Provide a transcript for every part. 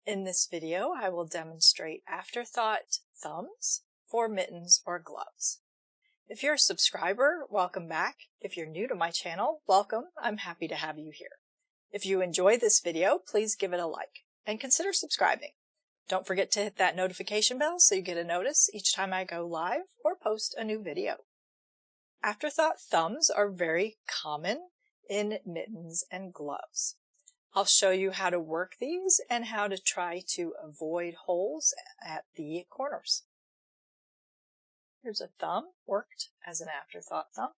In this video, I will demonstrate Afterthought Thumbs for mittens or gloves. If you're a subscriber, welcome back. If you're new to my channel, welcome. I'm happy to have you here. If you enjoy this video, please give it a like and consider subscribing. Don't forget to hit that notification bell so you get a notice each time I go live or post a new video. Afterthought thumbs are very common in mittens and gloves. I'll show you how to work these and how to try to avoid holes at the corners. Here's a thumb worked as an afterthought thumb.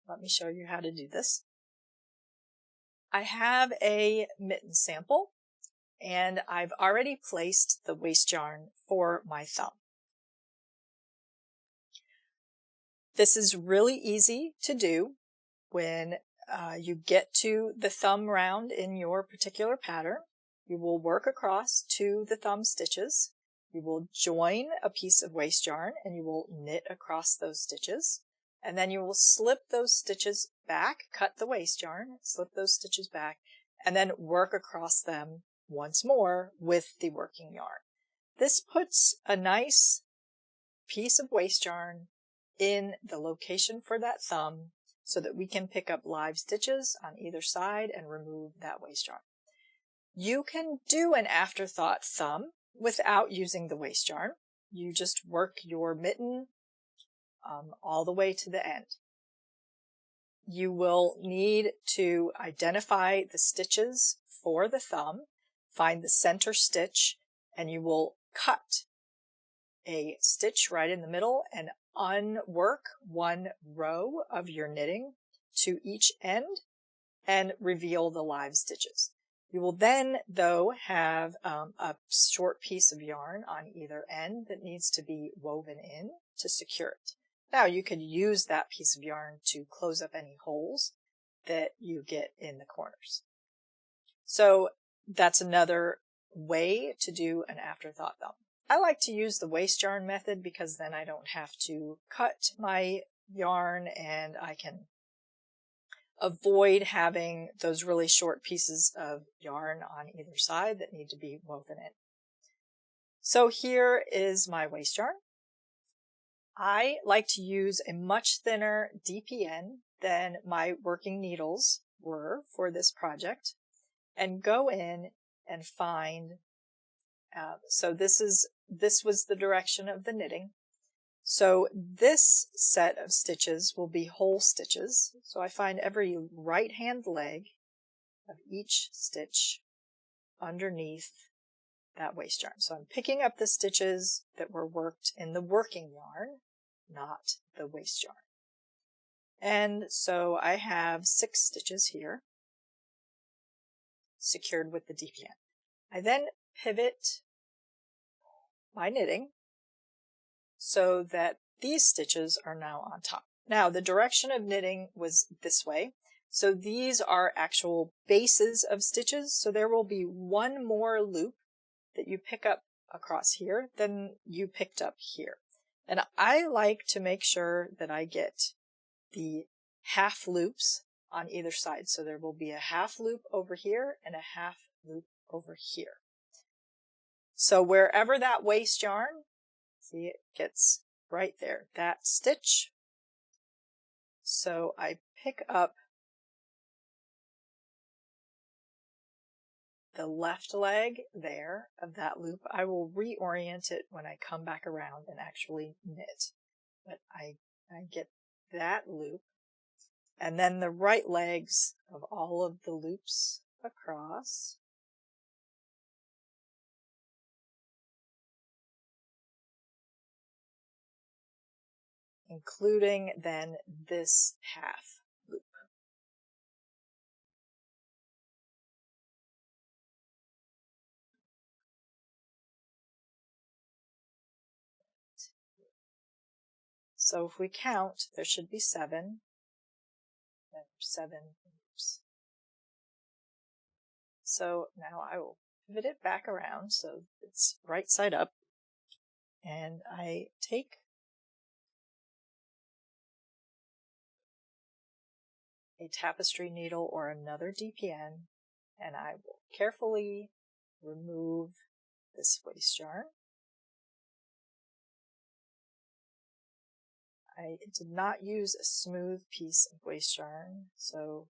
Let me show you how to do this. I have a mitten sample and I've already placed the waste yarn for my thumb. This is really easy to do when you get to the thumb round in your particular pattern. You will work across to the thumb stitches. You will join a piece of waste yarn and you will knit across those stitches. And then you will slip those stitches back, cut the waste yarn, slip those stitches back, and then work across them once more with the working yarn. This puts a nice piece of waste yarn in the location for that thumb so that we can pick up live stitches on either side and remove that waste yarn. You can do an afterthought thumb without using the waste yarn. You just work your mitten all the way to the end. You will need to identify the stitches for the thumb, find the center stitch, and you will cut a stitch right in the middle and unwork one row of your knitting to each end and reveal the live stitches. You will then, though, have a short piece of yarn on either end that needs to be woven in to secure it. Now you could use that piece of yarn to close up any holes that you get in the corners. So that's another way to do an afterthought thumb. I like to use the waste yarn method because then I don't have to cut my yarn and I can avoid having those really short pieces of yarn on either side that need to be woven in. So here is my waste yarn. I like to use a much thinner DPN than my working needles were for this project and go in and find, so this was the direction of the knitting. So this set of stitches will be whole stitches. So I find every right hand leg of each stitch underneath that waste yarn. So I'm picking up the stitches that were worked in the working yarn, not the waste yarn. And so I have 6 stitches here secured with the DPN. I then pivot my knitting so that these stitches are now on top. Now the direction of knitting was this way, so these are actual bases of stitches, so there will be one more loop that you pick up across here than you picked up here. And I like to make sure that I get the half loops on either side, so there will be a half loop over here and a half loop over here. So wherever that waste yarn, see, it gets right there, that stitch. So I pick up the left leg there of that loop. I will reorient it when I come back around and actually knit. But I get that loop. And then the right legs of all of the loops across. Including then this half loop. So if we count, there should be 7. Then 7 loops. So now I will pivot it back around so it's right side up. And I take a tapestry needle or another DPN, and I will carefully remove this waste yarn. I did not use a smooth piece of waste yarn, so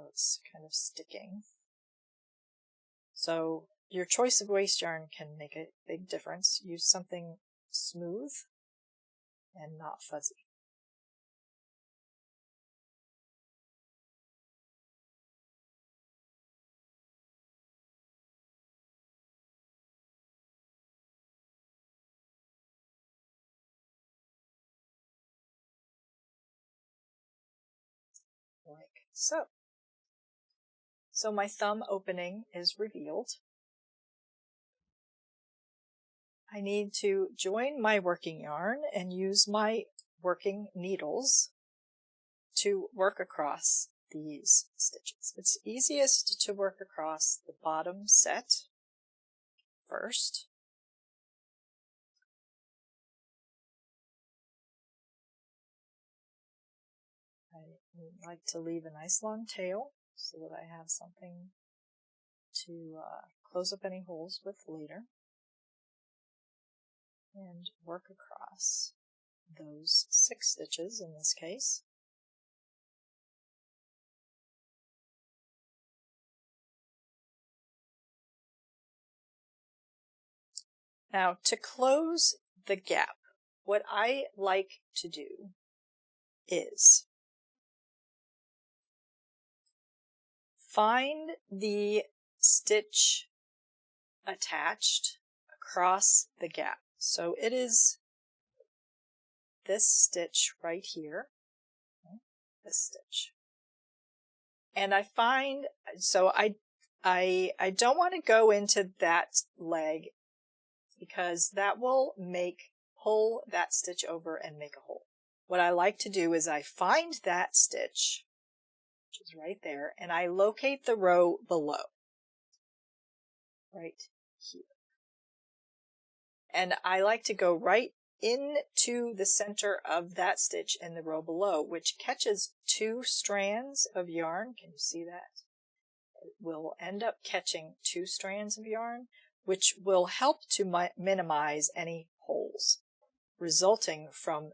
it's kind of sticking. So your choice of waste yarn can make a big difference. Use something smooth and not fuzzy. Like so. So my thumb opening is revealed. I need to join my working yarn and use my working needles to work across these stitches. It's easiest to work across the bottom set first. I like to leave a nice long tail so that I have something to close up any holes with later, and work across those 6 stitches in this case. Now, to close the gap, what I like to do is find the stitch attached across the gap. So it is this stitch right here, this stitch. And I find, so I don't want to go into that leg because that will pull that stitch over and make a hole. What I like to do is I find that stitch, which is right there, and I locate the row below, right here. And I like to go right into the center of that stitch in the row below, which catches 2 strands of yarn. Can you see that? It will end up catching 2 strands of yarn, which will help to minimize any holes resulting from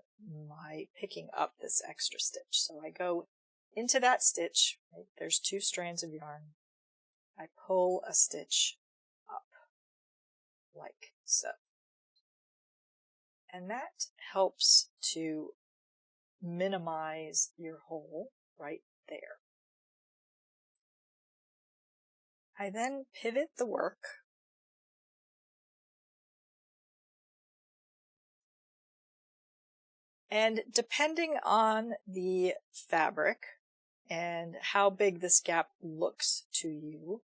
my picking up this extra stitch. So I go into that stitch, right? There's 2 strands of yarn. I pull a stitch up like so. And that helps to minimize your hole right there. I then pivot the work and depending on the fabric and how big this gap looks to you,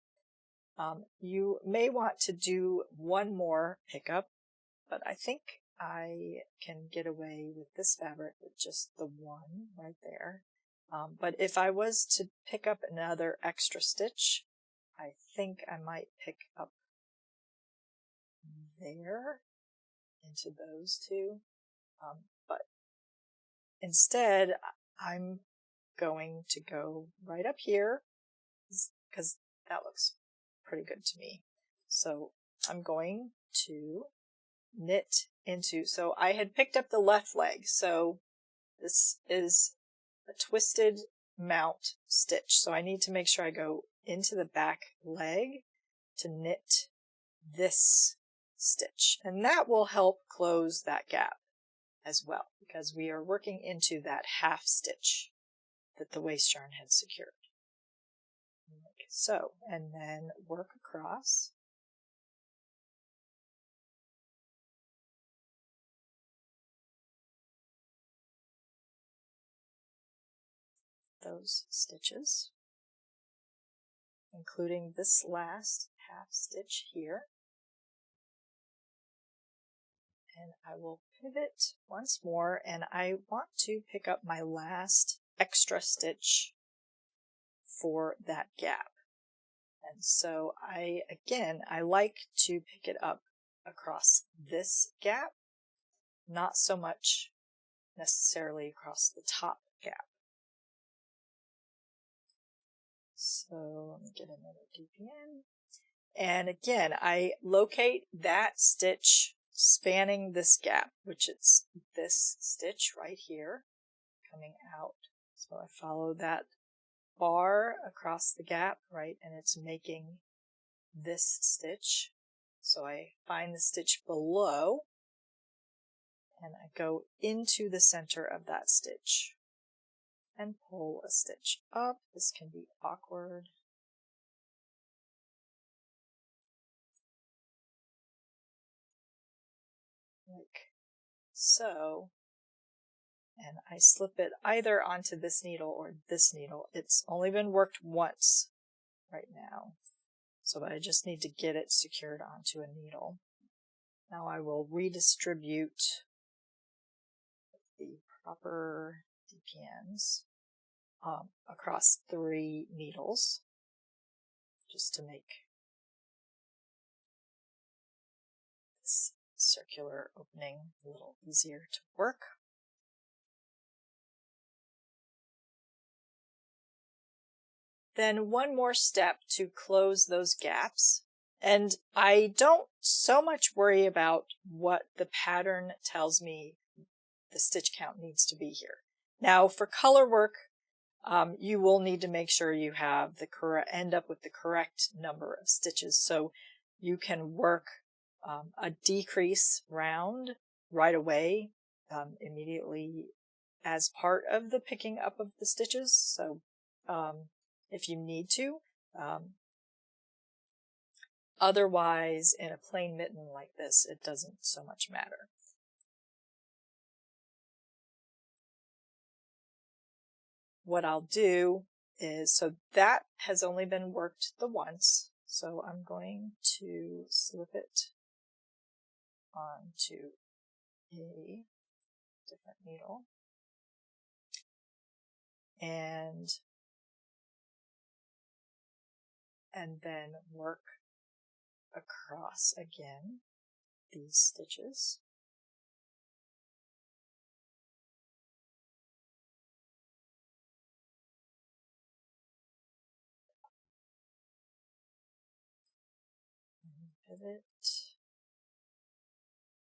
you may want to do one more pickup, but I think I can get away with this fabric with just the one right there. But if I was to pick up another extra stitch, I think I might pick up there into those 2. But instead, I'm going to go right up here because that looks pretty good to me. So I'm going to knit into, so I had picked up the left leg, so this is a twisted mount stitch, so I need to make sure I go into the back leg to knit this stitch, and that will help close that gap as well, because we are working into that half stitch that the waste yarn had secured. Like so, and then work across. Those stitches, including this last half stitch here. And I will pivot once more, and I want to pick up my last extra stitch for that gap. And so I like to pick it up across this gap, not so much necessarily across the top gap. So let me get another DPN. And again, I locate that stitch spanning this gap, which is this stitch right here coming out. So I follow that bar across the gap, right, and it's making this stitch. So I find the stitch below and I go into the center of that stitch and pull a stitch up. This can be awkward. Like so. And I slip it either onto this needle or this needle. It's only been worked once right now, so I just need to get it secured onto a needle. Now I will redistribute the proper DPNs across 3 needles, just to make this circular opening a little easier to work. Then one more step to close those gaps. And I don't so much worry about what the pattern tells me the stitch count needs to be here. Now for color work, you will need to make sure you have end up with the correct number of stitches. So you can work a decrease round right away, immediately as part of the picking up of the stitches. So if you need to. Otherwise, in a plain mitten like this, it doesn't so much matter. What I'll do is, so that has only been worked the once, so I'm going to slip it onto a different needle and then work across again these stitches. Pivot.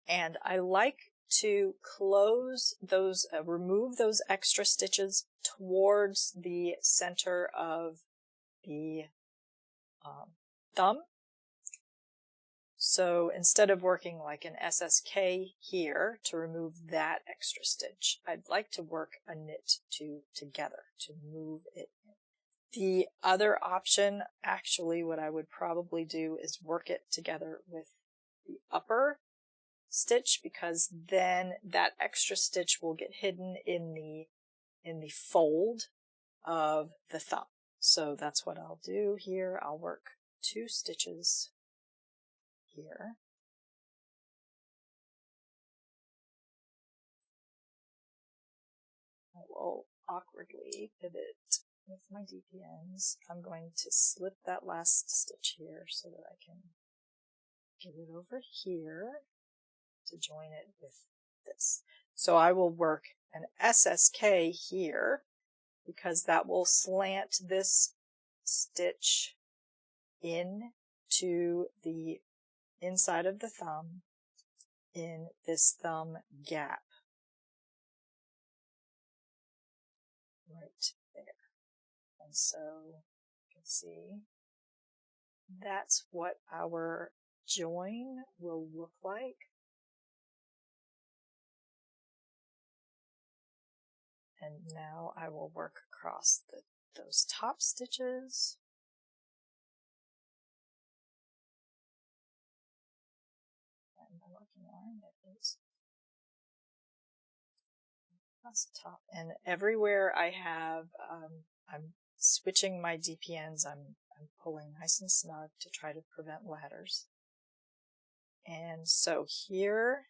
And I like to close those, remove those extra stitches towards the center of the thumb. So instead of working like an SSK here to remove that extra stitch, I'd like to work a knit together to move it in. The other option, actually, what I would probably do is work it together with the upper stitch, because then that extra stitch will get hidden in the fold of the thumb. So that's what I'll do here. I'll work 2 stitches here. I will awkwardly pivot with my DPNs. I'm going to slip that last stitch here so that I can get it over here to join it with this. So I will work an SSK here because that will slant this stitch in to the inside of the thumb in this thumb gap right there. And so you can see that's what our join will look like. And now I will work across those top stitches. And I'm working on it. Across the top. And everywhere I have, I'm switching my DPNs. I'm pulling nice and snug to try to prevent ladders. And so here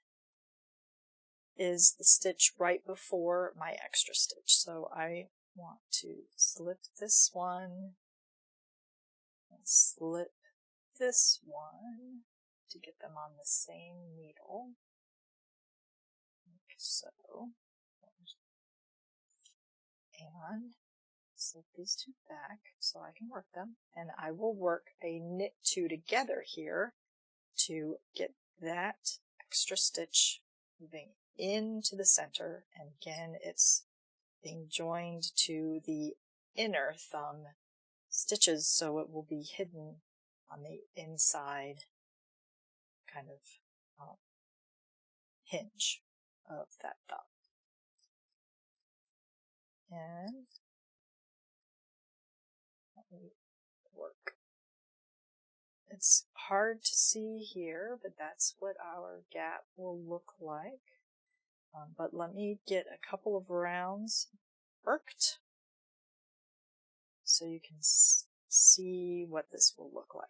is the stitch right before my extra stitch. So I want to slip this one and slip this one to get them on the same needle, like so. and slip these two back so I can work them. And I will work a knit two together here to get that extra stitch moving into the center. And again, it's being joined to the inner thumb stitches, so it will be hidden on the inside kind of hinge of that thumb. And let me work. It's hard to see here, but that's what our gap will look like. But let me get a couple of rounds worked so you can see what this will look like.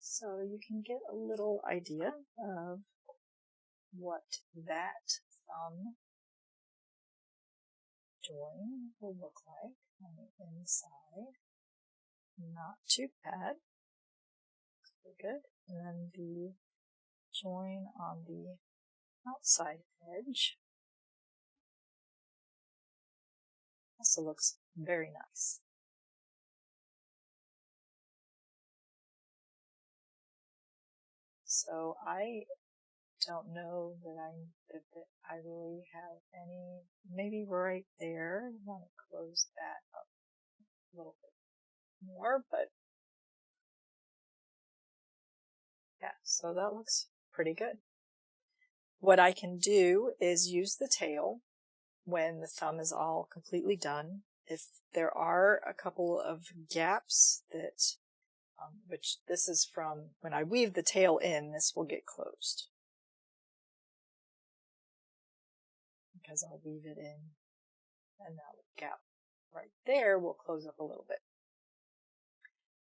So you can get a little idea of what that thumb join will look like on the inside. Not too bad. Very good. And then the join on the outside edge also looks very nice. So I don't know that I really have any, maybe right there. I want to close that up a little bit more, but yeah, so that looks pretty good. What I can do is use the tail when the thumb is all completely done. If there are a couple of gaps that, which this is from when I weave the tail in, this will get closed. Because I'll weave it in, and that gap right there will close up a little bit.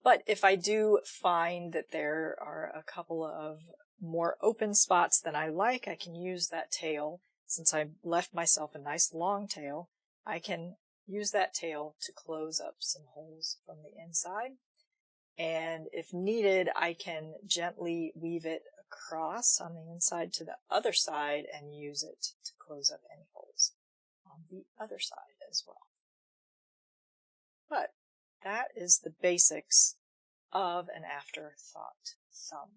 But if I do find that there are a couple of more open spots than I like, I can use that tail. Since I left myself a nice long tail, I can use that tail to close up some holes from the inside. And if needed, I can gently weave it across on the inside to the other side and use it to close up any holes on the other side as well. But that is the basics of an Afterthought thumb.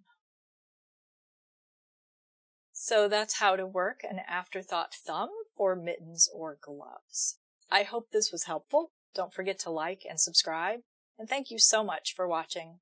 So that's how to work an Afterthought thumb for mittens or gloves. I hope this was helpful. Don't forget to like and subscribe, and thank you so much for watching.